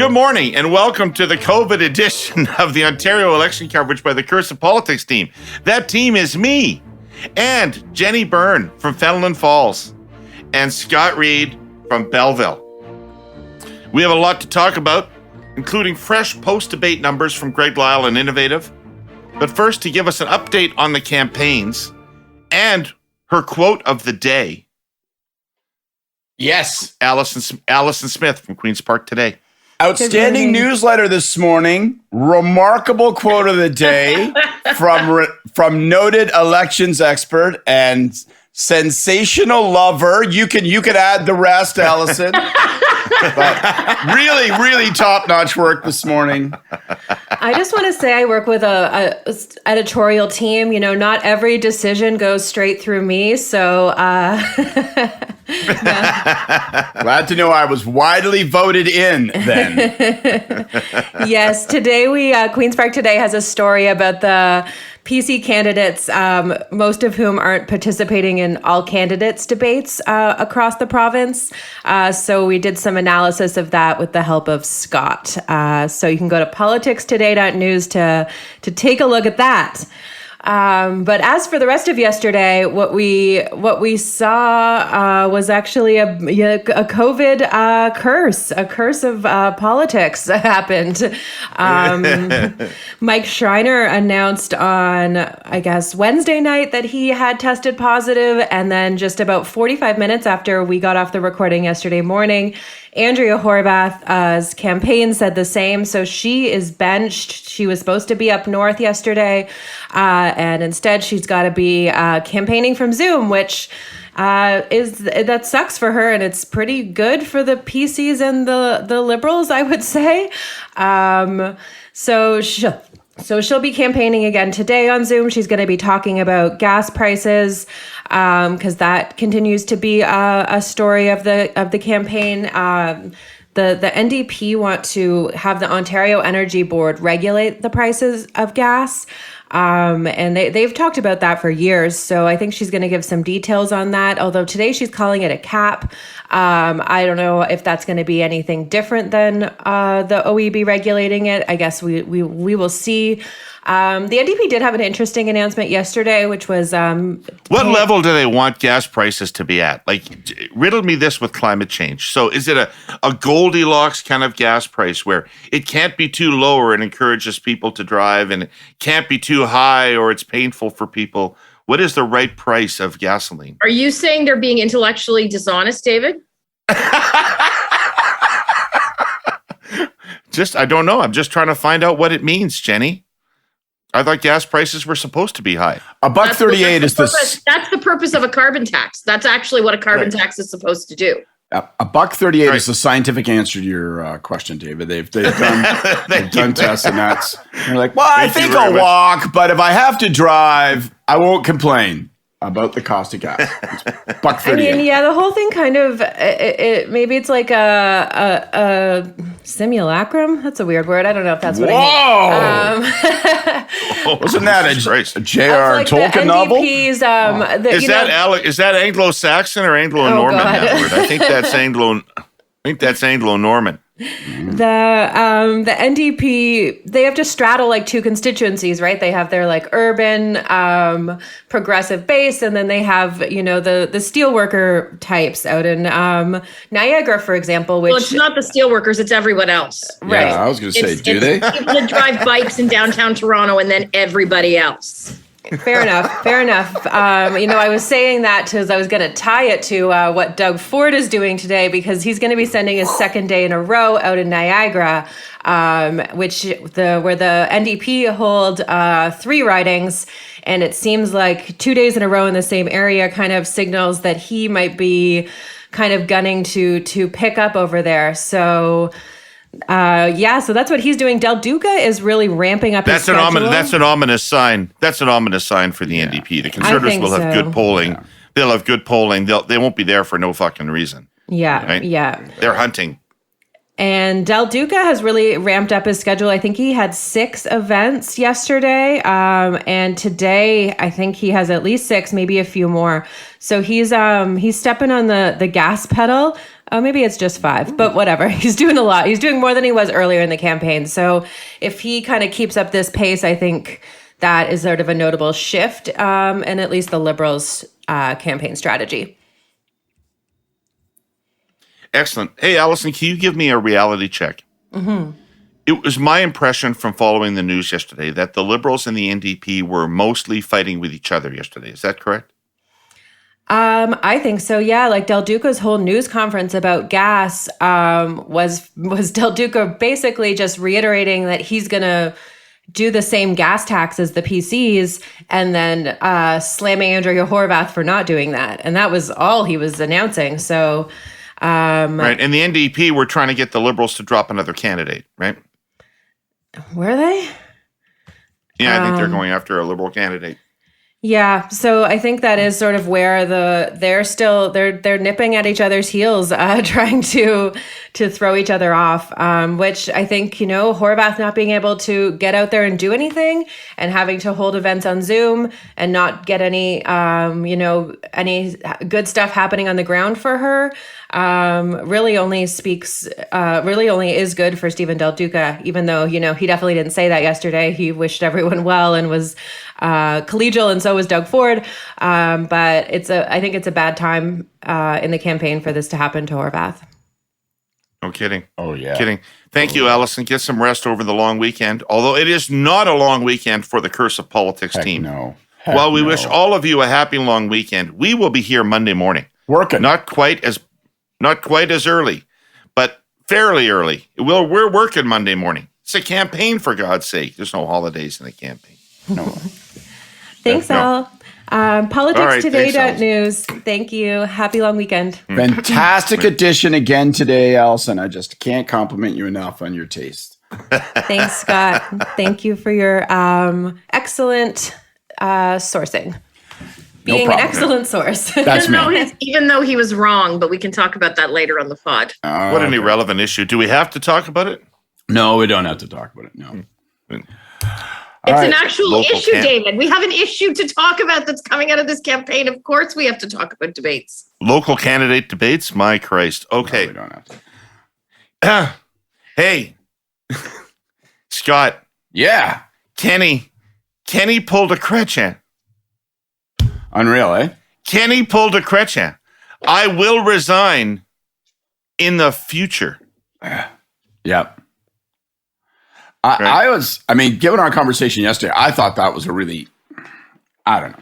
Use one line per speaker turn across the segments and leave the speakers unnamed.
Good morning and welcome to the COVID edition of the Ontario election coverage by the Curse of Politics team. That team is me and Jenni Byrne from Fenelon Falls and Scott Reid from Belleville. We have a lot to talk about, including fresh post-debate numbers from Greg Lyle and Innovative. But first, to give us an update on the campaigns and her quote of the day.
Yes.
Allison Smith from Queen's Park Today.
Outstanding newsletter this morning. Remarkable quote of the day from noted elections expert and sensational lover. You can add the rest, Allison. But really top-notch work this morning.
I just want to say I work with a editorial team. You know, not every decision goes straight through me. So
glad to know I was widely voted in then.
Yes, today Queen's Park Today has a story about the PC candidates, most of whom aren't participating in all candidates debates across the province. So we did some analysis of that with the help of Scott. So you can go to politicstoday.news to take a look at that. But as for the rest of yesterday, what we schedule was actually a COVID curse. A curse of politics happened. Mike Schreiner announced on, I guess, Wednesday night that he had tested positive, and then just about 45 minutes after we got off the recording yesterday morning, Andrea Horvath's campaign said the same. So she is benched. She was supposed to be up north yesterday, and instead she's got to be campaigning from Zoom, which that sucks for her, and it's pretty good for the PCs and the Liberals, I would say. So she'll be campaigning again today on Zoom. She's going to be talking about gas prices, because that continues to be a story of the campaign. The NDP want to have the Ontario Energy Board regulate the prices of gas. And they've talked about that for years. So I think she's going to give some details on that. Although today she's calling it a cap. I don't know if that's going to be anything different than the OEB regulating it. I guess we will see. The NDP did have an interesting announcement yesterday, which was...
what level do they want gas prices to be at? Like, riddle me this with climate change. So is it a Goldilocks kind of gas price where it can't be too low or it encourages people to drive, and it can't be too high or it's painful for people? What is the right price of gasoline?
Are you saying they're being intellectually dishonest, David?
I don't know. I'm just trying to find out what it means, Jenny. I thought gas prices were supposed to be high.
$1.38 is this.
That's the purpose of a carbon tax. That's actually what a carbon tax is supposed to do.
$1.38 is the scientific answer to your question, David. They've done tests, and they're like, well, I think I'll walk, but if I have to drive, I won't complain about the cost of gas. $1.38.
I mean, yeah, the whole thing kind of, maybe it's like a simulacrum. That's a weird word. I don't know if that's what I
mean. Wasn't that a J.R.
like
Tolkien novel?
Is that Anglo-Saxon or Anglo-Norman, that word? I think that's Anglo-Norman.
The NDP, they have to straddle like two constituencies, right? They have their like urban progressive base, and then they have, the steelworker types out in Niagara, for example. Which,
well, it's not the steelworkers; it's everyone else.
Right.
Yeah, I was going to say, do they?
People that drive bikes in downtown Toronto, and then everybody else.
Fair enough. I was saying that because I was going to tie it to what Doug Ford is doing today, because he's going to be spending his second day in a row out in Niagara, where the NDP hold 3 ridings, and it seems like 2 days in a row in the same area kind of signals that he might be kind of gunning to pick up over there. So. So that's what he's doing. Del Duca is really ramping up his schedule.
That's an ominous sign. That's an ominous sign for the NDP. The Conservatives will have good polling. Yeah. They'll have good polling. They won't be there for no fucking reason.
Yeah,
right?
Yeah.
They're hunting.
And Del Duca has really ramped up his schedule. I think he had 6 events yesterday. And today, I think he has at least 6, maybe a few more. So he's stepping on the gas pedal. Oh, maybe it's just 5, but whatever. He's doing a lot. He's doing more than he was earlier in the campaign. So if he kind of keeps up this pace, I think that is sort of a notable shift in at least the Liberals' campaign strategy.
Excellent. Hey, Allison, can you give me a reality check? Mm-hmm. It was my impression from following the news yesterday that the Liberals and the NDP were mostly fighting with each other yesterday. Is that correct?
I think so. Yeah. Like Del Duca's whole news conference about gas was Del Duca basically just reiterating that he's going to do the same gas tax as the PCs and then slamming Andrea Horwath for not doing that. And that was all he was announcing. So...
right. And the NDP were trying to get the Liberals to drop another candidate, right?
Were they?
Yeah, I think they're going after a Liberal candidate.
Yeah, so I think that is sort of where they're nipping at each other's heels, trying to throw each other off. Which I think, Horwath not being able to get out there and do anything, and having to hold events on Zoom and not get any any good stuff happening on the ground for her. Really only is good for Stephen Del Duca, even though, he definitely didn't say that yesterday. He wished everyone well and was collegial, and so was Doug Ford. But I think it's a bad time in the campaign for this to happen to Horwath.
No kidding.
Oh, yeah.
Kidding. Thank you, Allison. Get some rest over the long weekend, although it is not a long weekend for the Curse of Politics team.
No.
Well, we wish all of you a happy long weekend. We will be here Monday morning.
Working.
Not quite as early, but fairly early. We're working Monday morning. It's a campaign, for God's sake. There's no holidays in the campaign.
No.
Thanks, Al. PoliticsToday.news. Thank you. Happy long weekend.
Fantastic edition again today, Allison. I just can't compliment you enough on your taste.
Thanks, Scott. Thank you for your excellent sourcing. Being an excellent source.
That's me.
Even though he was wrong, but we can talk about that later on the pod.
What an irrelevant issue. Do we have to talk about it?
No, we don't have to talk about it. No.
It's an actual issue, David. We have an issue to talk about that's coming out of this campaign. Of course, we have to talk about debates.
Local candidate debates? My Christ. Okay.
No, we don't have to.
Hey, Scott.
Yeah.
Kenny pulled a Chrétien.
Unreal, eh?
Kenny pulled a Chrétien. I will resign in the future.
Yep. Given our conversation yesterday, I thought that was a really, I don't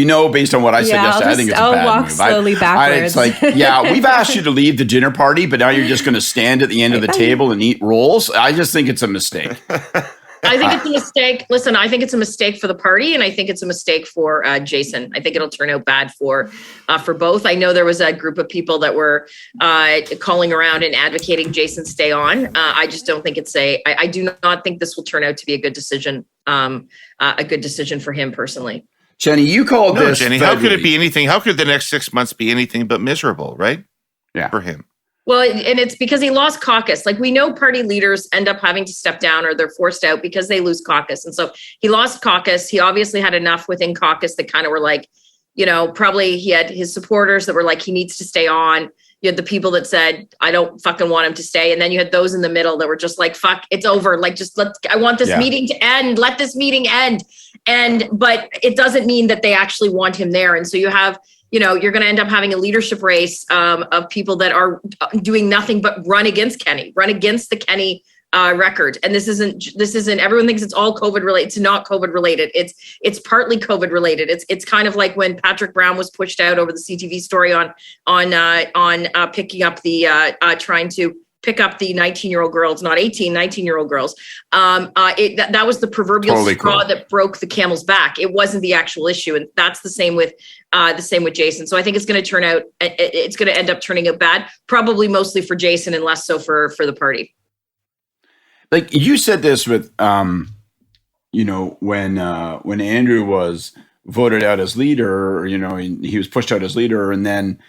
know. Based on what I said yesterday, I think it's a bad
walk
move.
slowly backwards.
It's like, we've asked you to leave the dinner party, but now you're just going to stand at the end of the table and eat rolls. I just think it's a mistake.
I think it's a mistake. Listen, I think it's a mistake for the party, and I think it's a mistake for Jason. I think it'll turn out bad for both. I know there was a group of people that were calling around and advocating Jason stay on. I just don't think I do not think this will turn out to be a good decision. A good decision for him personally.
Jenny, you called this.
Jenny, how could it be anything? How could the next 6 months be anything but miserable, right?
Yeah,
for him.
Well, and it's because he lost caucus. Like, we know party leaders end up having to step down or they're forced out because they lose caucus. And so he lost caucus. He obviously had enough within caucus that kind of were like, probably he had his supporters that were like, he needs to stay on. You had the people that said, I don't fucking want him to stay. And then you had those in the middle that were just like, fuck, it's over. Like, I want this meeting to end. Let this meeting end. But it doesn't mean that they actually want him there. And so you have, you're going to end up having a leadership race of people that are doing nothing but run against the Kenny record. And this isn't, everyone thinks it's all COVID related. It's not COVID related. It's partly COVID related. It's kind of like when Patrick Brown was pushed out over the CTV story on picking up trying to pick up the 19-year-old girls, not 19-year-old girls. That was the proverbial straw that broke the camel's back. It wasn't the actual issue. And that's the same with Jason. So I think it's going to end up turning out bad, probably mostly for Jason and less so for the party.
Like you said this with, when Andrew was voted out as leader, he was pushed out as leader, and then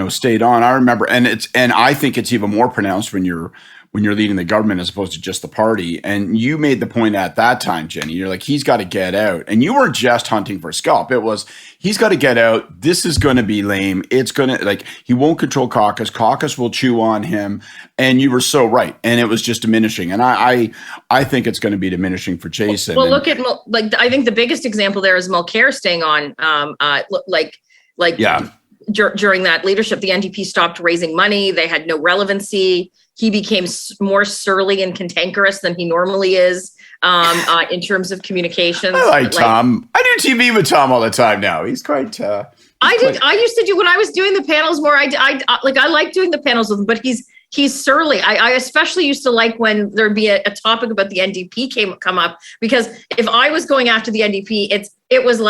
stayed on. I remember, and I think it's even more pronounced when you're leading the government as opposed to just the party. And you made the point at that time, Jenny, you're like, he's got to get out. And you weren't just hunting for scalp. It was, he's got to get out. This is going to be lame. It's going to, he won't control caucus. Caucus will chew on him. And you were so right. And it was just diminishing. And I think it's going to be diminishing for Jason.
Well, look at, I think the biggest example there is Mulcair staying on, during that leadership. The NDP stopped raising money. They had no relevancy. He became more surly and cantankerous than he normally is in terms of communications.
I like Tom. I do TV with Tom all the time now. He's quite.
I used to do when I was doing the panels more. I like doing the panels with him, but he's surly. I especially used to like when there'd be a topic about the NDP come up, because if I was going after the NDP, it was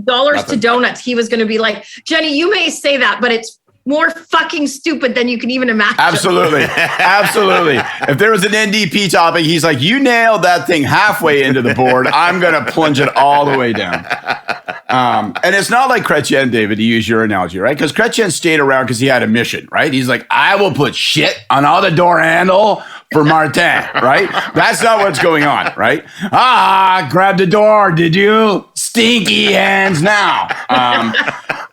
dollars to donuts. He was going to be like, Jenny, you may say that, but it's more fucking stupid than you can even imagine.
Absolutely. Absolutely. If there was an NDP topic, he's like, you nailed that thing halfway into the board. I'm going to plunge it all the way down. And it's not like Chrétien, David, to use your analogy, right? Because Chrétien stayed around because he had a mission, right? He's like, I will put shit on all the door handle for Martin, right? That's not what's going on, right? Grab the door, did you? Stinky hands now.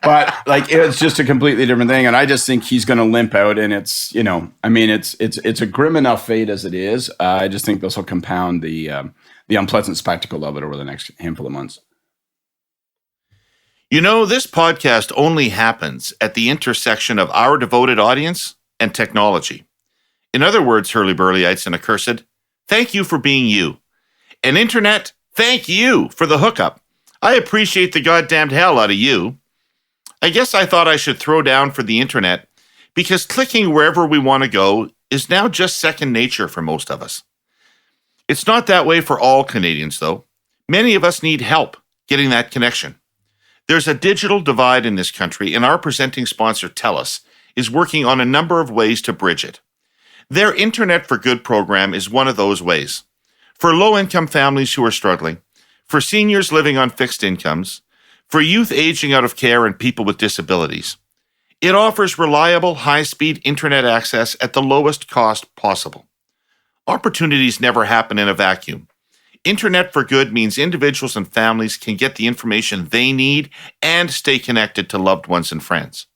But it's just a completely different thing. And I just think he's going to limp out, and it's a grim enough fate as it is. I just think this will compound the unpleasant spectacle of it over the next handful of months.
This podcast only happens at the intersection of our devoted audience and technology. In other words, hurly-burlyites and accursed, thank you for being you. And internet, thank you for the hookup. I appreciate the goddamned hell out of you. I guess I thought I should throw down for the internet, because clicking wherever we want to go is now just second nature for most of us. It's not that way for all Canadians, though. Many of us need help getting that connection. There's a digital divide in this country, and our presenting sponsor, TELUS, is working on a number of ways to bridge it. Their Internet for Good program is one of those ways. For low-income families who are struggling, for seniors living on fixed incomes, for youth aging out of care and people with disabilities. It offers reliable, high-speed internet access at the lowest cost possible. Opportunities never happen in a vacuum. Internet for Good means individuals and families can get the information they need and stay connected to loved ones and friends.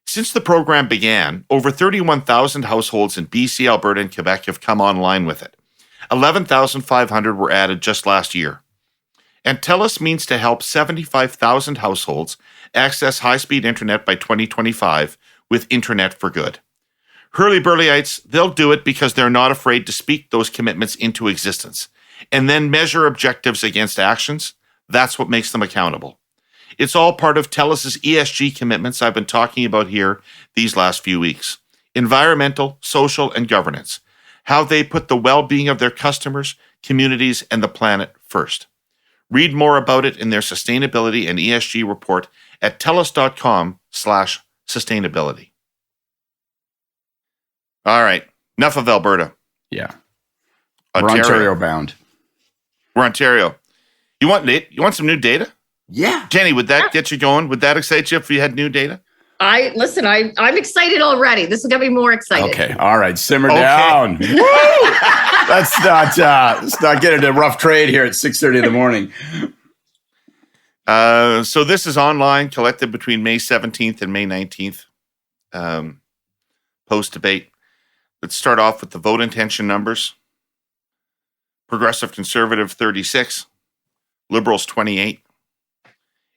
Since the program began, over 31,000 households in BC, Alberta, and Quebec have come online with it. 11,500 were added just last year. And TELUS means to help 75,000 households access high-speed internet by 2025 with Internet for Good. Hurly-burlyites, they'll do it because they're not afraid to speak those commitments into existence and then measure objectives against actions. That's what makes them accountable. It's all part of TELUS's ESG commitments I've been talking about here these last few weeks. Environmental, social, and governance. How they put the well-being of their customers, communities, and the planet first. Read more about it in their sustainability and ESG report at telus.com/sustainability. All right. Enough of Alberta.
Yeah. We're Ontario bound.
We're Ontario. You want some new data?
Yeah.
Jenny, would that get you going? Would that excite you if you had new data?
I'm excited already. This is going to be more exciting.
Okay. All right. Simmer down. Let's not get into rough trade here at 6:30 in the morning.
So this is online, collected between May 17th and May 19th. Post-debate. Let's start off with the vote intention numbers. Progressive Conservative, 36. Liberals, 28.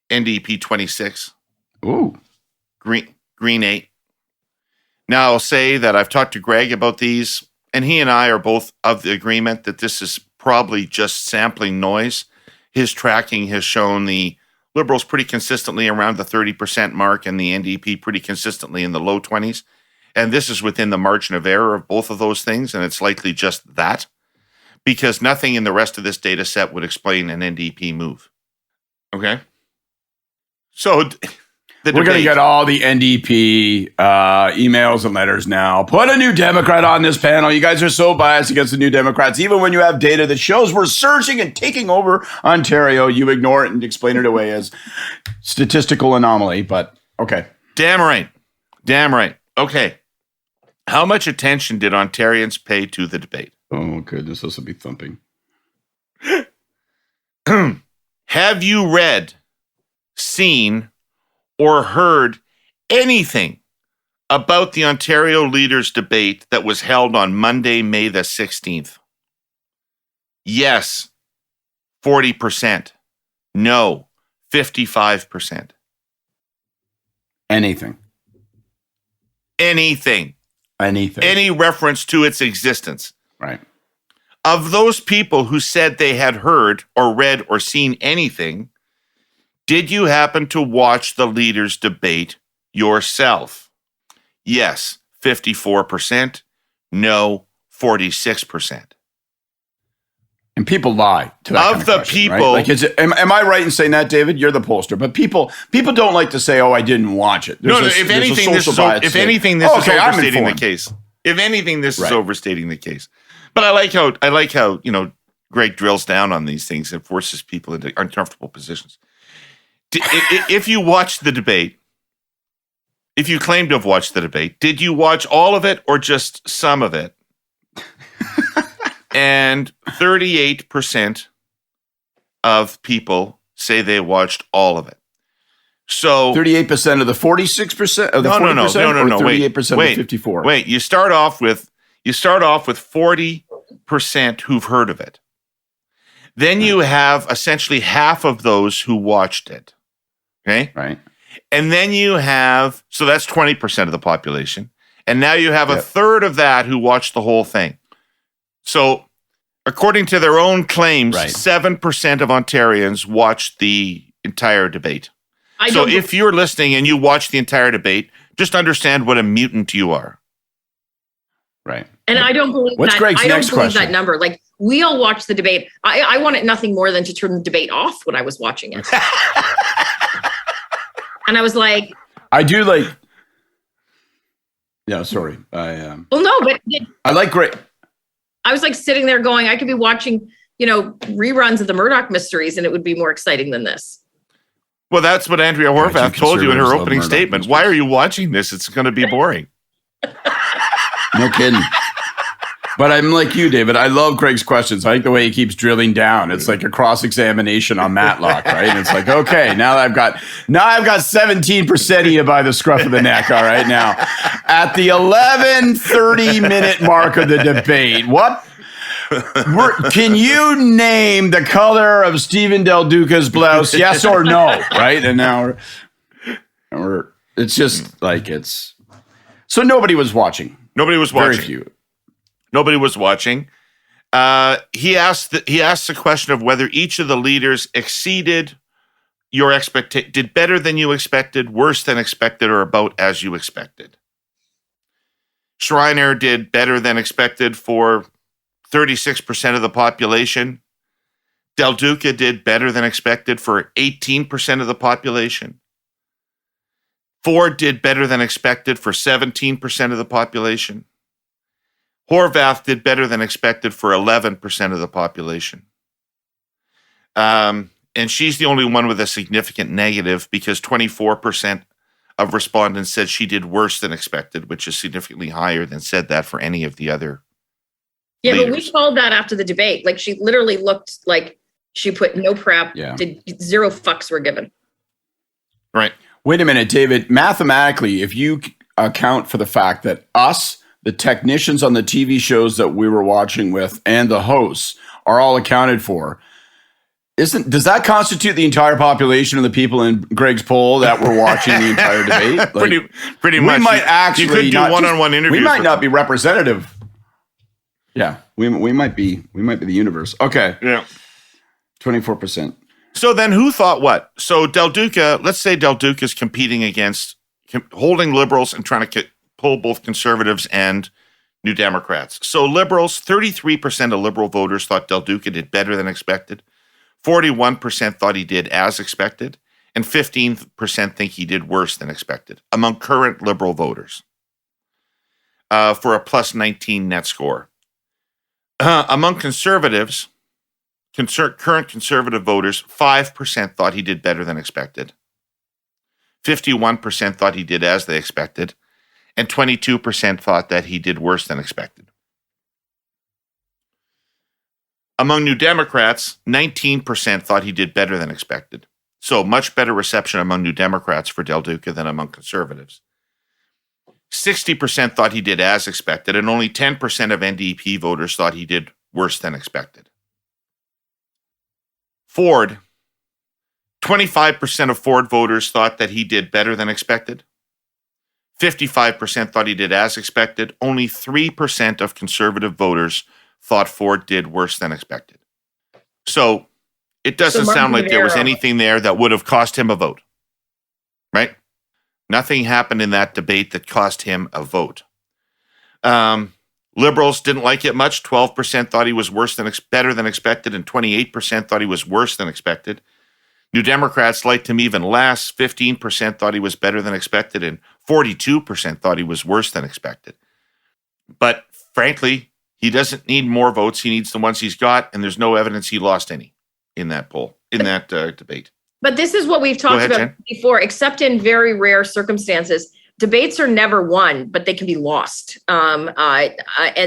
NDP, 26.
Ooh.
Green 8. Now, I'll say that I've talked to Greg about these, and he and I are both of the agreement that this is probably just sampling noise. His tracking has shown the Liberals pretty consistently around the 30% mark and the NDP pretty consistently in the low 20s. And this is within the margin of error of both of those things, and it's likely just that, because nothing in the rest of this data set would explain an NDP move. Okay? So
we're going to get all the NDP emails and letters now. Put a New Democrat on this panel. You guys are so biased against the New Democrats. Even when you have data that shows we're surging and taking over Ontario, you ignore it and explain it away as statistical anomaly. But okay.
Damn right. Damn right. Okay. How much attention did Ontarians pay to the debate?
Oh, goodness. This will be thumping.
Have you read, seen, or heard anything about the Ontario Leaders debate that was held on Monday, May the 16th? Yes, 40%. No, 55%.
Anything.
Anything.
Anything.
Any reference to its existence.
Right.
Of those people who said they had heard or read or seen anything, did you happen to watch the Leaders debate yourself? Yes, 54%. No, 46%.
And people lie to that
Of
kind of
the
question,
people-
right? Like, am I right in saying that, David? You're the pollster, but people don't like to say, "Oh, I didn't watch it."
If anything, this is overstating the case. If anything, this is overstating the case. But I like how Greg drills down on these things and forces people into uncomfortable positions. If you watched the debate, if you claim to have watched the debate, did you watch all of it or just some of it? And 38% of people say they watched all of it. So
38% of the 46% of the 40%?
No.
38% of the 54%.
Wait, you start off with 40% who've heard of it. Then you have essentially half of those who watched it. Okay?
Right.
And then you have, so that's 20% of the population. And now you have a third of that who watched the whole thing. So according to their own claims, 7% of Ontarians watched the entire debate. So if you're listening and you watch the entire debate, just understand what a mutant you are.
Right.
And I don't believe
What's
that.
Greg's
I don't
next
believe
question?
that number. Like, we all watched the debate. I wanted nothing more than to turn the debate off when I was watching it. And I was like,
I do like. Yeah, sorry.
well, no, but
I like Greg.
I was like sitting there going, I could be watching, reruns of the Murdoch mysteries, and it would be more exciting than this.
Well, that's what Andrea Horvath told you in her
conservatives
opening
love
statement.
Murdoch
Why are you watching this? It's going to be boring.
No kidding. But I'm like you, David. I love Greg's questions. I like the way he keeps drilling down. It's like a cross-examination on Matlock, right? And it's like, okay, now I've got 17% of you by the scruff of the neck. All right, now at the 11:30-minute mark of the debate, can you name the color of Stephen Del Duca's blouse? Yes or no? Right? And now we're it's just like it's so nobody was watching.
Nobody was watching.
Very few.
Nobody was watching. He asked the question of whether each of the leaders exceeded your expectation, did better than you expected, worse than expected, or about as you expected. Schreiner did better than expected for 36% of the population. Del Duca did better than expected for 18% of the population. Ford did better than expected for 17% of the population. Horvath did better than expected for 11% of the population. And she's the only one with a significant negative because 24% of respondents said she did worse than expected, which is significantly higher than said that for any of the other leaders.
But we called that after the debate. Like, she literally looked like she put no prep, zero fucks were given.
Right.
Wait a minute, David. Mathematically, if you account for the fact that us, the technicians on the TV shows that we were watching with, and the hosts are all accounted for, does that constitute the entire population of the people in Greg's poll that were watching the entire debate? Like,
pretty much.
We might actually
you could do one-on-one interviews.
We might not be representative. Yeah, we might be the universe. Okay.
Yeah.
24%.
So then who thought what? So Del Duca, let's say Del Duca is competing against holding liberals and trying to pull both conservatives and New Democrats. So liberals, 33% of liberal voters thought Del Duca did better than expected. 41% thought he did as expected. And 15% think he did worse than expected among current liberal voters for a plus 19 net score. Among conservatives, current conservative voters, 5% thought he did better than expected. 51% thought he did as they expected, and 22% thought that he did worse than expected. Among New Democrats, 19% thought he did better than expected. So much better reception among New Democrats for Del Duca than among Conservatives. 60% thought he did as expected, and only 10% of NDP voters thought he did worse than expected. Ford, 25% of Ford voters thought that he did better than expected. 55% thought he did as expected. Only 3% of Conservative voters thought Ford did worse than expected. So it doesn't sound like there was anything there that would have cost him a vote, right? Nothing happened in that debate that cost him a vote. Liberals didn't like it much. 12% thought he was better than expected, and 28% thought he was worse than expected. New Democrats liked him even less. 15% thought he was better than expected, and 42% thought he was worse than expected. But frankly, he doesn't need more votes. He needs the ones he's got, and there's no evidence he lost any in that poll, in that debate.
But this is what we've talked about before, except in very rare circumstances. Debates are never won, but they can be lost. And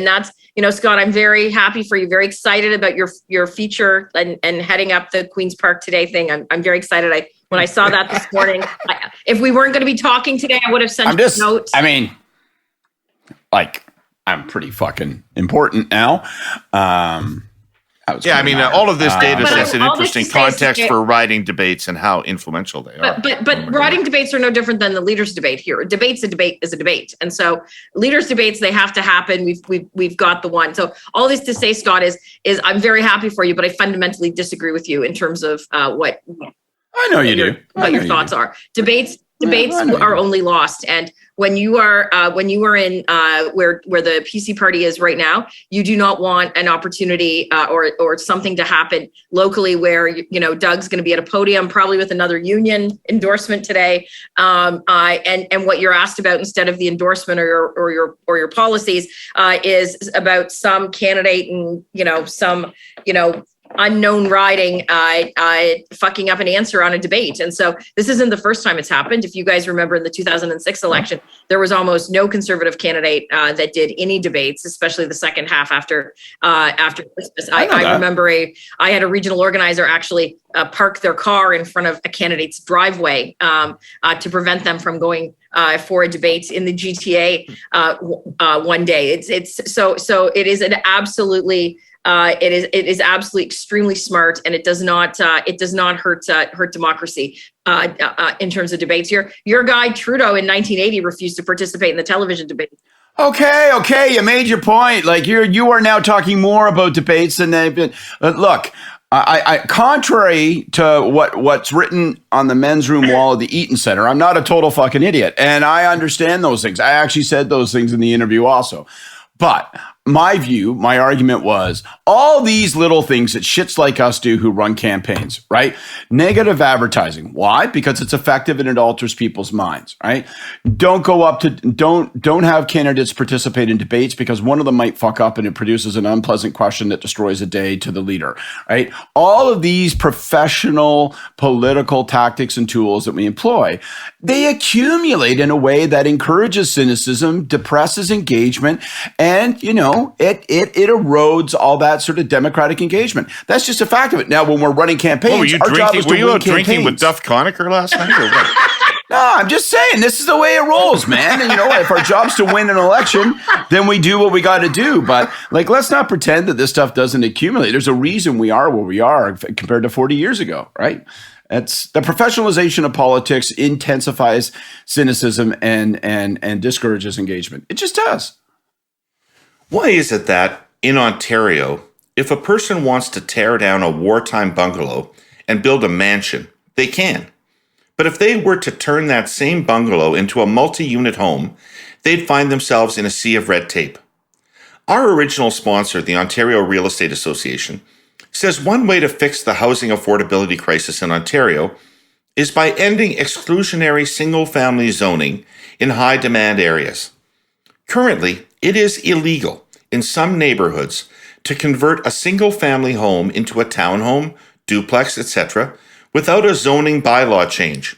that's, Scott, I'm very happy for you, very excited about your feature and heading up the Queen's Park Today thing. I'm very excited. When I saw that this morning, if we weren't going to be talking today, I would have sent you a note.
I mean, I'm pretty fucking important now.
All of this data sets an interesting context for riding debates and how influential they are.
But riding debates are no different than the leaders' debate here. A debate is a debate, and so leaders' debates, they have to happen. We've got the one. So all this to say, Scott, is I'm very happy for you, but I fundamentally disagree with you in terms of what
I know you do.
What your thoughts are. Debates are only lost, and when you are in where the PC party is right now, you do not want an opportunity or something to happen locally where Doug's going to be at a podium, probably with another union endorsement today, and what you're asked about instead of the endorsement or your policies is about some candidate and some unknown riding fucking up an answer on a debate. And so this isn't the first time it's happened. If you guys remember in the 2006 election, there was almost no Conservative candidate that did any debates, especially the second half after Christmas. I remember I had a regional organizer actually park their car in front of a candidate's driveway to prevent them from going for a debate in the GTA one day. It's so it is an absolutely it is absolutely extremely smart, and it does not hurt democracy in terms of debates. Your guy Trudeau in 1980 refused to participate in the television debate.
Okay, you made your point. Like you are now talking more about debates than they've been. Look, I contrary to what's written on the men's room wall of the Eaton Center, I'm not a total fucking idiot, and I understand those things. I actually said those things in the interview also, but my argument was all these little things that shits like us do who run campaigns, right? Negative advertising. Why? Because it's effective and it alters people's minds, right? Don't have candidates participate in debates because one of them might fuck up and it produces an unpleasant question that destroys a day to the leader, right? All of these professional political tactics and tools that we employ, they accumulate in a way that encourages cynicism, depresses engagement, and, it erodes all that sort of democratic engagement. That's just a fact of it. Now, when we're running campaigns,
were you out drinking with Duff Conacher last night? Or what?
No, I'm just saying this is the way it rolls, man. And if our job's to win an election, then we do what we got to do. But let's not pretend that this stuff doesn't accumulate. There's a reason we are where we are compared to 40 years ago, right? It's the professionalization of politics intensifies cynicism and discourages engagement. It just does.
Why is it that in Ontario, if a person wants to tear down a wartime bungalow and build a mansion, they can? But if they were to turn that same bungalow into a multi-unit home, they'd find themselves in a sea of red tape. Our original sponsor, the Ontario Real Estate Association, says one way to fix the housing affordability crisis in Ontario is by ending exclusionary single-family zoning in high-demand areas. Currently, it is illegal in some neighborhoods to convert a single-family home into a townhome, duplex, etc., without a zoning bylaw change,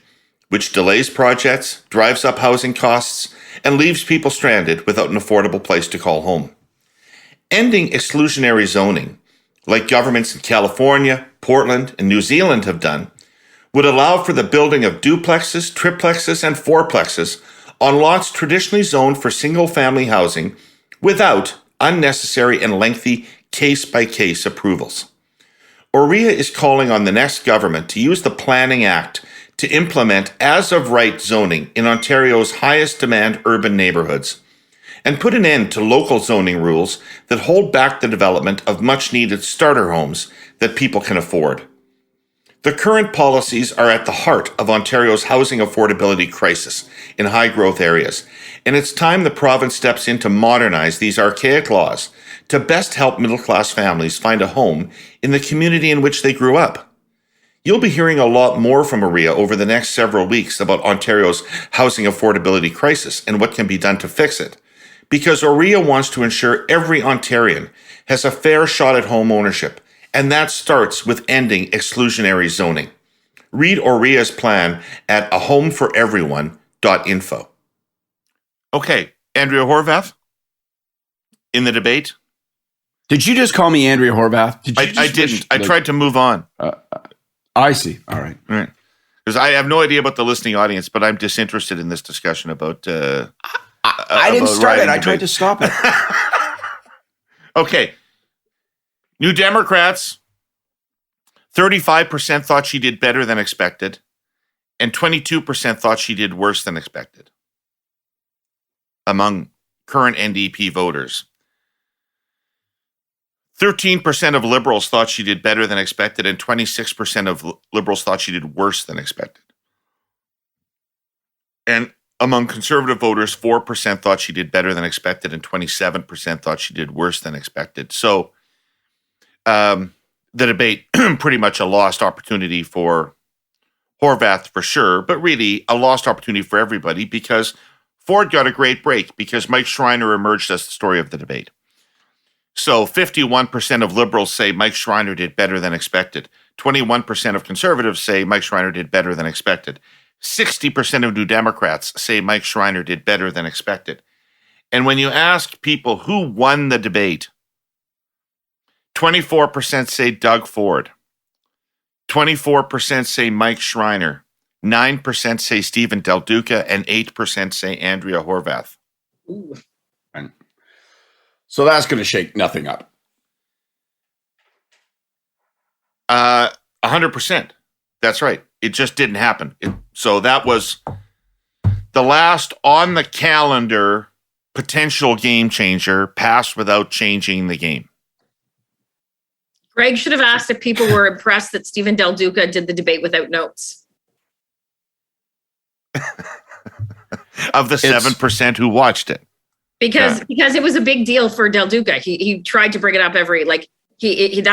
which delays projects, drives up housing costs, and leaves people stranded without an affordable place to call home. Ending exclusionary zoning, like governments in California, Portland, and New Zealand have done, would allow for the building of duplexes, triplexes, and fourplexes on lots traditionally zoned for single-family housing without unnecessary and lengthy case-by-case approvals. OREA is calling on the next government to use the Planning Act to implement as-of-right zoning in Ontario's highest-demand urban neighbourhoods and put an end to local zoning rules that hold back the development of much-needed starter homes that people can afford. The current policies are at the heart of Ontario's housing affordability crisis in high-growth areas, and it's time the province steps in to modernize these archaic laws to best help middle-class families find a home in the community in which they grew up. You'll be hearing a lot more from OREA over the next several weeks about Ontario's housing affordability crisis and what can be done to fix it, because OREA wants to ensure every Ontarian has a fair shot at home ownership, and that starts with ending exclusionary zoning. Read OREA's plan at ahomeforeveryone.info. Okay, Andrea Horwath, in the debate.
Did you just call me Andrea Horwath?
I didn't. I tried to move on.
I see. All right.
Because I have no idea about the listening audience, but I'm disinterested in this discussion about.
I didn't start it. I tried to stop it.
Okay. New Democrats, 35% thought she did better than expected, and 22% thought she did worse than expected among current NDP voters. 13% of Liberals thought she did better than expected, and 26% of Liberals thought she did worse than expected. And among Conservative voters, 4% thought she did better than expected, and 27% thought she did worse than expected. So the debate, pretty much a lost opportunity for Horwath for sure, but really a lost opportunity for everybody because Ford got a great break because Mike Schreiner emerged as the story of the debate. So 51% of Liberals say Mike Schreiner did better than expected. 21% of Conservatives say Mike Schreiner did better than expected. 60% of New Democrats say Mike Schreiner did better than expected. And when you ask people who won the debate, 24% say Doug Ford. 24% say Mike Schreiner. 9% say Stephen Del Duca, and 8% say Andrea Horwath.
Ooh.
So that's going to shake nothing up.
100%. That's right. It just didn't happen. So that was the last on the calendar potential game changer passed without changing the game.
Greg should have asked if people were impressed that Stephen Del Duca did the debate without notes.
Of the 7% who watched it.
Because it was a big deal for Del Duca. He tried to bring it up every that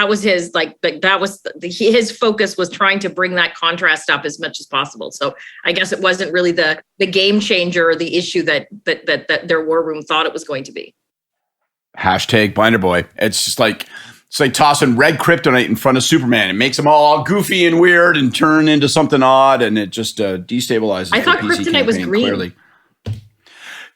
was his his focus was trying to bring that contrast up as much as possible. So I guess it wasn't really the game changer or the issue that their war room thought it was going to be.
Hashtag Binder Boy. It's like tossing red kryptonite in front of Superman. It makes them all goofy and weird and turn into something odd, and it just destabilizes.
I thought
the PC
kryptonite
campaign,
was green.
Clearly.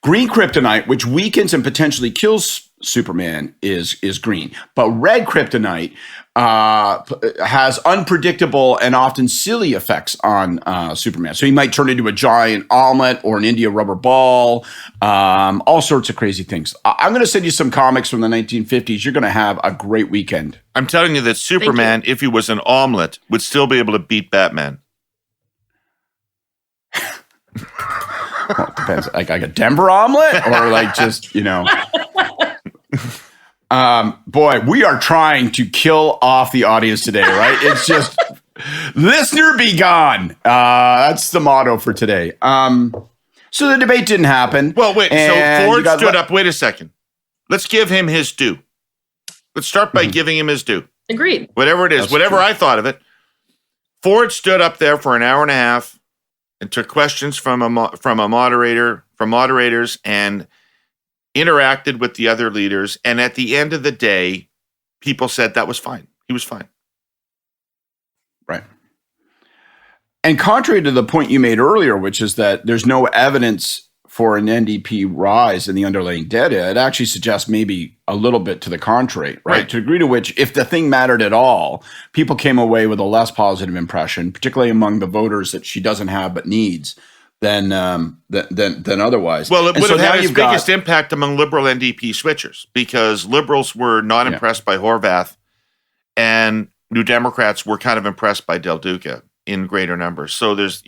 Green kryptonite, which weakens and potentially kills Superman, is green. But red kryptonite has unpredictable and often silly effects on Superman. So he might turn into a giant omelet or an India rubber ball, all sorts of crazy things. I'm going to send you some comics from the 1950s. You're going to have a great weekend.
I'm telling you that Superman, if he was an omelet, would still be able to beat Batman.
Well, it depends. Like a Denver omelet or like just, boy, we are trying to kill off the audience today, right? It's just listener be gone. That's the motto for today. So the debate didn't happen.
Well, wait, so Ford stood up. Wait a second. Let's give him his due. Let's start by giving him his due.
Agreed.
Whatever it is,
That's
whatever
true.
I thought of it. Ford stood up there for an hour and a half and took questions from moderators and interacted with the other leaders. And at the end of the day, people said that was fine. He was fine.
Right. And contrary to the point you made earlier, which is that there's no evidence for an NDP rise in the underlying data, it actually suggests maybe a little bit to the contrary, right? To the degree to which, if the thing mattered at all, people came away with a less positive impression, particularly among the voters that she doesn't have but needs, than otherwise.
Well, it would have had its biggest impact among Liberal NDP switchers, because Liberals were not impressed by Horwath, and New Democrats were kind of impressed by Del Duca in greater numbers. So there's,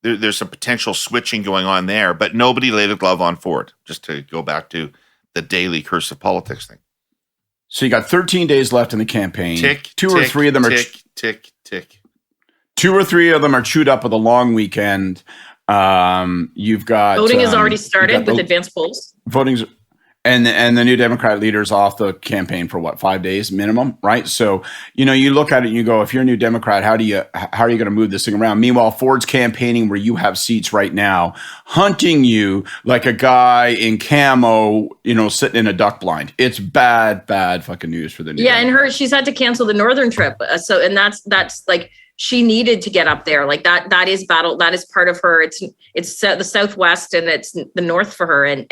there's some potential switching going on there, but nobody laid a glove on Ford, just to go back to the daily curse of politics thing.
So you got 13 days left in the campaign. Two or three of them are chewed up with a long weekend. You've got
voting has already started with advanced polls.
Voting's and the New Democrat leader's off the campaign for 5 days minimum, right? So you look at it and you go, if you're a New Democrat, how are you going to move this thing around? Meanwhile, Ford's campaigning where you have seats right now, hunting you like a guy in camo, sitting in a duck blind. It's bad fucking news for the New Democrat.
And she's had to cancel the northern trip. And that's like, she needed to get up there. Like that is battle. That is part of her. It's the Southwest and it's the North for her. And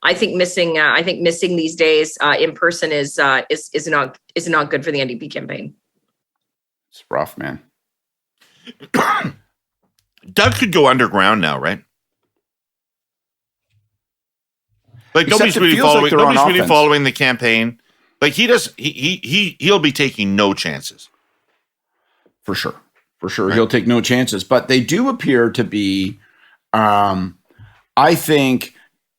I think missing these days in person is not good for the NDP campaign.
It's rough, man.
Doug could go underground now, right? Like nobody's really following the campaign. Like he'll be taking no chances.
For sure. Right. He'll take no chances. But they do appear to be, I think,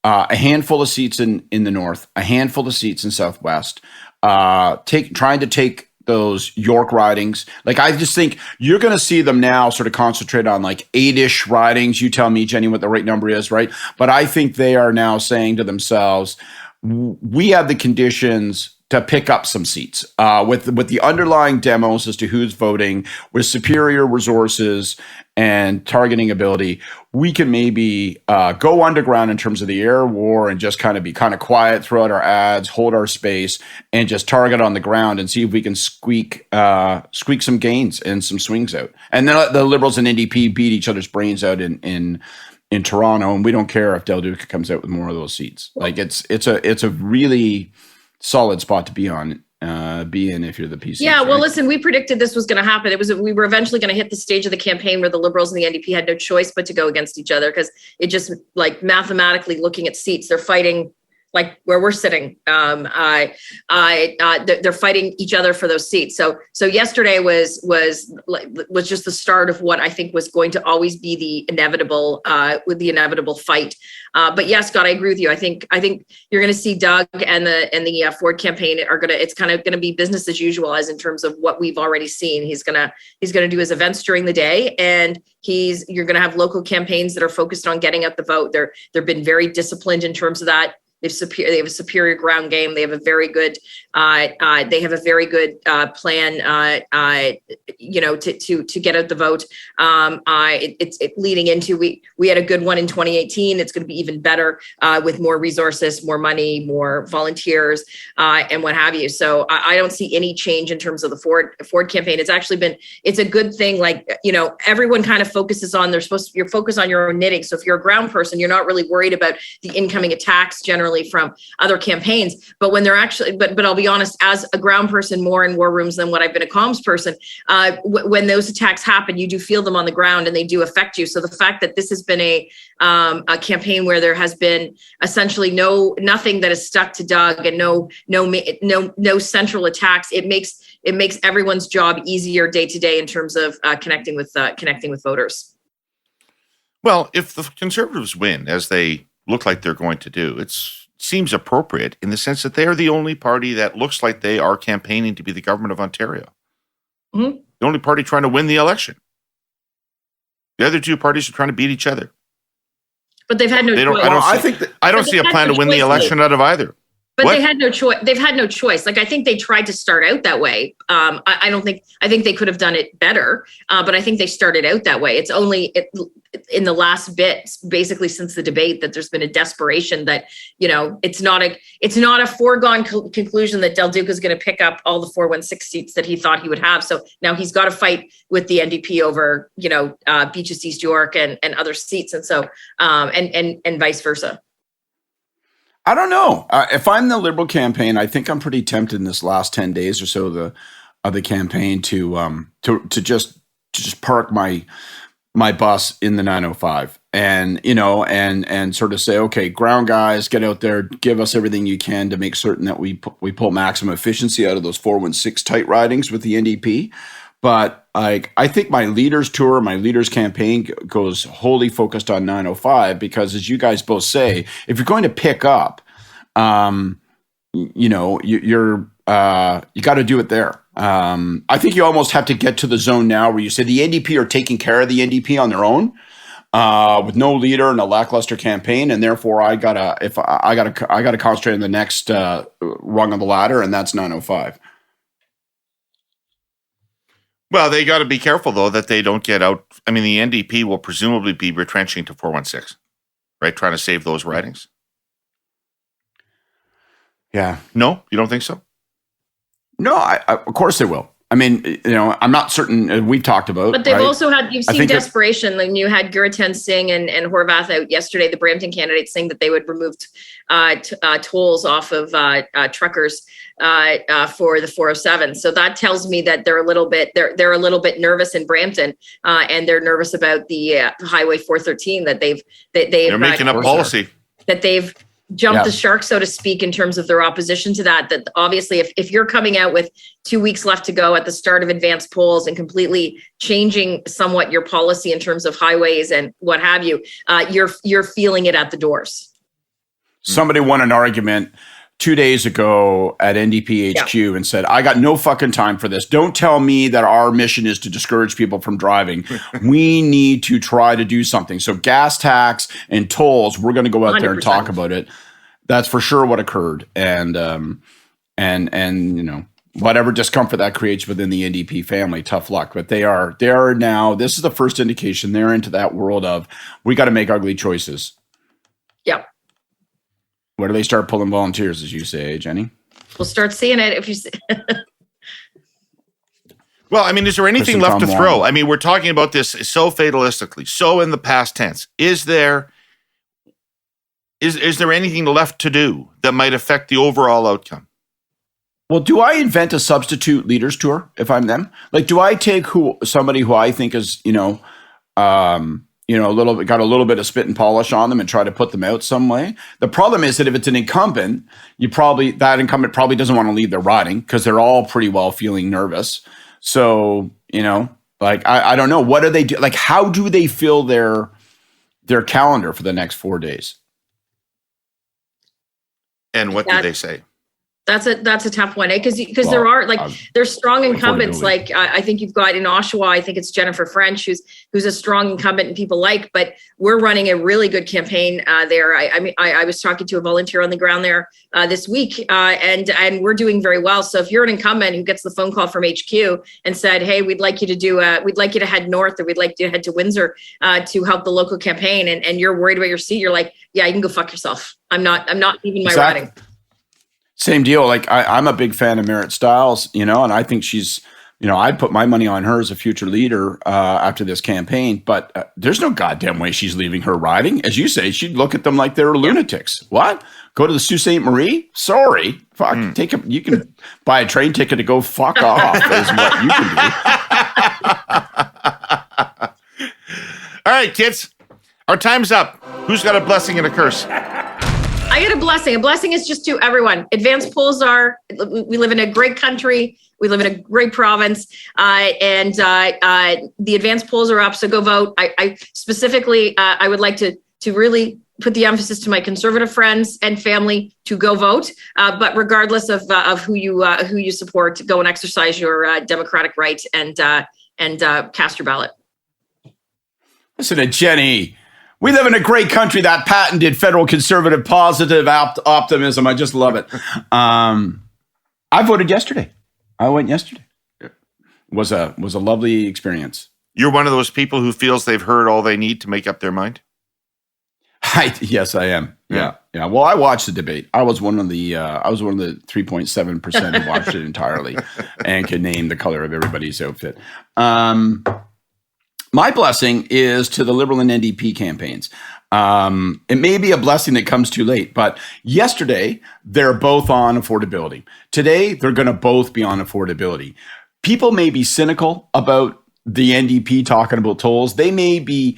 a handful of seats in the North, a handful of seats in Southwest, trying to take those York ridings. Like, I just think you're going to see them now sort of concentrate on like 8-ish ridings. You tell me, Jenny, what the right number is, right? But I think they are now saying to themselves, we have the conditions to pick up some seats with the underlying demos as to who's voting, with superior resources and targeting ability. We can maybe go underground in terms of the air war and just kind of be kind of quiet throughout our ads, hold our space, and just target on the ground and see if we can squeak some gains and some swings out. And then the Liberals and NDP beat each other's brains out in Toronto, and we don't care if Del Duca comes out with more of those seats. Like it's a really solid spot to be in if you're the PC.
Yeah, well, listen, we predicted this was going to happen. We were eventually going to hit the stage of the campaign where the Liberals and the NDP had no choice but to go against each other, because it just, like, mathematically looking at seats, they're fighting like where we're sitting. They're fighting each other for those seats. So yesterday was just the start of what I think was going to always be the inevitable fight. But yes, Scott, I agree with you. I think you're going to see Doug and the Ford campaign it's kind of going to be business as usual, as in terms of what we've already seen. He's going to do his events during the day, and you're going to have local campaigns that are focused on getting out the vote. They've been very disciplined in terms of that. They have a superior ground game. They have a very good plan, to get out the vote. It's leading into, we had a good one in 2018. It's going to be even better with more resources, more money, more volunteers, and what have you. So I don't see any change in terms of the Ford campaign. It's a good thing. Like, everyone kind of focuses on, you're focused on your own knitting. So if you're a ground person, you're not really worried about the incoming attacks generally from other campaigns. But when they're actually, but I'll be honest, as a ground person more in war rooms than what I've been a comms person, when those attacks happen, you do feel them on the ground and they do affect you. So the fact that this has been a campaign where there has been essentially nothing that is stuck to Doug and no central attacks, it makes everyone's job easier day to day in terms of connecting with voters.
Well, if the Conservatives win, as they look like they're going to do, it seems appropriate in the sense that they are the only party that looks like they are campaigning to be the government of Ontario. Mm-hmm. The only party trying to win the election. The other two parties are trying to beat each other.
But they've had no choice.
I don't see a plan to win the election out of either.
But
What?
they had no choice. They've had no choice. Like, I think they tried to start out that way. I think they could have done it better. But I think they started out that way. It's only in the last bit, basically since the debate, that there's been a desperation that, it's not a foregone conclusion that Del Duca is going to pick up all the 416 seats that he thought he would have. So now he's got to fight with the NDP over, Beaches East York and other seats. And so, and vice versa.
I don't know. If I'm the Liberal campaign, I think I'm pretty tempted in this last 10 days or so of the campaign to just park my bus in the 905 and sort of say, okay, ground guys, get out there, give us everything you can to make certain that we pull maximum efficiency out of those 416 tight ridings with the NDP. But I think my leaders tour, my leaders campaign goes wholly focused on 905 because, as you guys both say, if you're going to pick up, you got to do it there. I think you almost have to get to the zone now where you say the NDP are taking care of the NDP on their own, with no leader and a lackluster campaign, and therefore I gotta concentrate on the next rung on the ladder, and that's 905.
Well, they got to be careful, though, that they don't get out. I mean, the NDP will presumably be retrenching to 416, right? Trying to save those ridings.
Yeah.
No, you don't think so?
No, I of course they will. I mean, I'm not certain. We've talked about,
but they've
right?
also had. You've seen desperation. Like you had Guratan Singh and Horvath out yesterday. The Brampton candidates saying that they would remove tolls off of truckers for the 407. So that tells me that they're a little bit nervous in Brampton, and they're nervous about the Highway 413 that they're
making up policy
that they've jumped the shark, so to speak, in terms of their opposition to that obviously if you're coming out with 2 weeks left to go at the start of advanced polls and completely changing somewhat your policy in terms of highways and what have you, you're feeling it at the doors.
Somebody won an argument 2 days ago at NDP HQ and said, I got no fucking time for this. Don't tell me that our mission is to discourage people from driving. We need to try to do something. So gas tax and tolls, we're going to go out 100%. There and talk about it. That's for sure what occurred. And whatever discomfort that creates within the NDP family, tough luck. But they are now, this is the first indication they're into that world of, we got to make ugly choices.
Yep.
Where do they start pulling volunteers, as you say, Jenny?
We'll start seeing it if you see.
Well, I mean, is there anything left to throw? I mean, we're talking about this so fatalistically, so in the past tense. Is there anything left to do that might affect the overall outcome?
Well, do I invent a substitute leaders tour if I'm them? Like, do I take somebody who I think is, got a little bit of spit and polish on them and try to put them out some way? The problem is that if it's an incumbent, that incumbent probably doesn't want to leave their riding because they're all pretty well feeling nervous. So, I don't know. What do they do? Like, how do they fill their calendar for the next 4 days?
And what do they say?
That's a tough one, because there are there's strong incumbents. Like I think you've got in Oshawa, I think it's Jennifer French who's a strong incumbent and people like. But we're running a really good campaign there. I was talking to a volunteer on the ground there this week, and we're doing very well. So if you're an incumbent who gets the phone call from HQ and said, "Hey, we'd like you to head north, or we'd like you to head to Windsor to help the local campaign," and you're worried about your seat, you're like, "Yeah, you can go fuck yourself. I'm not leaving my riding."
Same deal. Like I'm a big fan of Merritt Stiles, and I think she's, I'd put my money on her as a future leader after this campaign. But there's no goddamn way she's leaving her riding. As you say, she'd look at them like they're lunatics. What? Go to the Sault Ste. Marie? Sorry, fuck. You can buy a train ticket to go fuck off. Is what you can
do. All right, kids, our time's up. Who's got a blessing and a curse?
I get a blessing. A blessing is just to everyone. Advanced polls we live in a great country. We live in a great province. And the advanced polls are up, so go vote. I specifically, I would like to really put the emphasis to my conservative friends and family to go vote. But regardless of who you support, go and exercise your democratic right and cast your ballot.
Listen to Jenny. We live in a great country that patented federal conservative positive optimism. I just love it. I voted yesterday. I went yesterday. It was a lovely experience.
You're one of those people who feels they've heard all they need to make up their mind?
Yes, I am. Yeah. Well, I watched the debate. I was one of the 3.7% who watched it entirely and could name the color of everybody's outfit. My blessing is to the Liberal and NDP campaigns. It may be a blessing that comes too late, but yesterday they're both on affordability. Today they're going to both be on affordability. People may be cynical about the NDP talking about tolls. They may be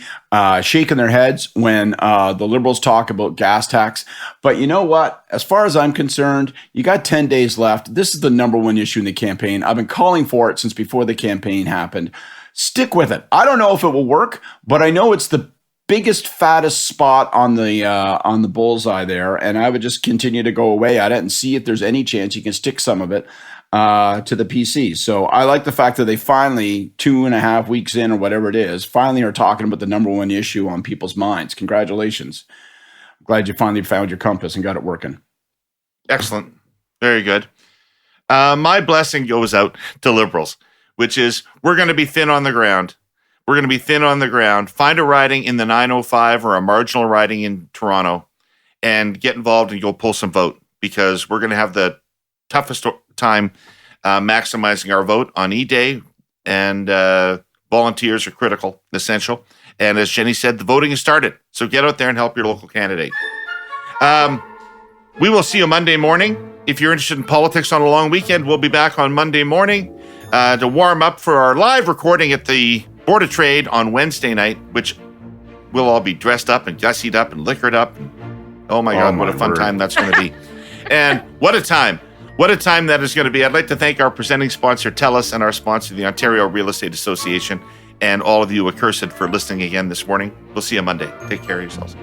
shaking their heads when the Liberals talk about gas tax. But you know what? As far as I'm concerned, you got 10 days left. This is the number one issue in the campaign. I've been calling for it since before the campaign happened. Stick with it. I don't know if it will work, but I know it's the biggest, fattest spot on the bullseye there. And I would just continue to go away at it and see if there's any chance you can stick some of it to the PC. So I like the fact that they finally, 2.5 weeks in or whatever it is, finally are talking about the number one issue on people's minds. Congratulations. I'm glad you finally found your compass and got it working.
Excellent. Very good. My blessing goes out to Liberals, which is we're going to be thin on the ground. We're going to be thin on the ground. Find a riding in the 905 or a marginal riding in Toronto and get involved and go pull some vote, because we're going to have the toughest time maximizing our vote on E-Day, and volunteers are critical, essential. And as Jenny said, the voting has started. So get out there and help your local candidate. We will see you Monday morning. If you're interested in politics on a long weekend, we'll be back on Monday morning to warm up for our live recording at the Board of Trade on Wednesday night, which we'll all be dressed up and gussied up and liquored up. And, oh my God, what a fun time that's going to be. And what a time. What a time that is going to be. I'd like to thank our presenting sponsor, TELUS, and our sponsor, the Ontario Real Estate Association, and all of you accursed for listening again this morning. We'll see you Monday. Take care of yourselves.